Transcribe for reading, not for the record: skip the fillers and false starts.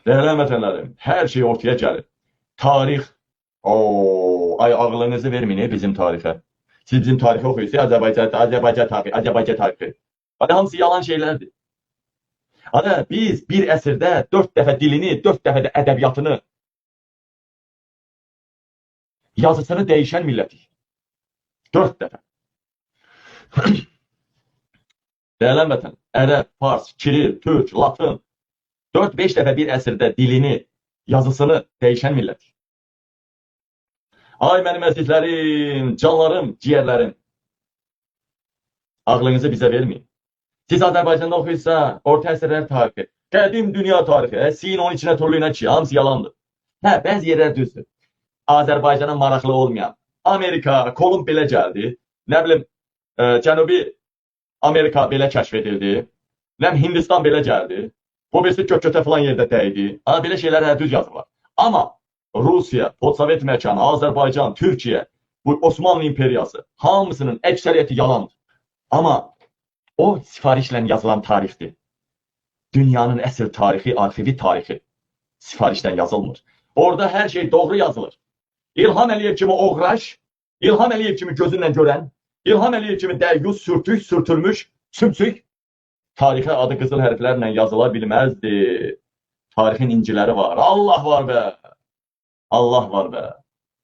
Değerli vətənlərim, hər şey ortaya gəlir. Tarix, ay ağlınızı verməyin bizim tarixə. Siz bizim tarixi oxuyursunuz, Azərbaycan tarixi, Azərbaycan tarixi. Hadi hamısı yalan şeylərdir. Hadi biz bir əsrdə 4 dəfə dilini, 4 dəfə də ədəbiyyatını, yazısını dəyişən millətik. 4 dəfə. Değerli vətən, ərəb, fars, kiril, türk, latın 4-5 dəfə bir əsrdə dilini, yazısını dəyişən millət. Ay mənim əzizlərim, canlarım, ciyərlərim. Ağlınızı bizə verməyin. Siz Azərbaycanda oxuyursa, orta əsrlər tarixi, qədim dünya tarixi, siyin onun içinə turluyuna ki, hamısı yalandır. Hə, bəzi yerlər düzdür. Azərbaycana maraqlı olmayan, Amerika, Kolumb belə gəldi, nə bilim, Cənubi Amerika belə kəşf edildi, nə bilim, Hindistan belə gəldi, bu birisi kök-kötə falan yerdə dəydi. Belə şeylər düz yazırlar. Amma Rusiya, Postsovet məkanı, Azərbaycan, Türkiyə, bu Osmanlı imperiyası, hamısının əksəriyyəti yalandır. Amma o sifarişlə yazılan tarixdir. Dünyanın əsl tarixi, arxivi tarixi sifarişdən yazılmır. Orada hər şey doğru yazılır. İlham Əliyev kimi oğraş, İlham Əliyev kimi gözünlə görən, İlham Əliyev kimi dəyyus, sürtük, sürtülmüş, sümsük tarixə adı qızıl hərflərlə yazıla bilməzdi. Tarixin inciləri var. Allah var be! Allah var be!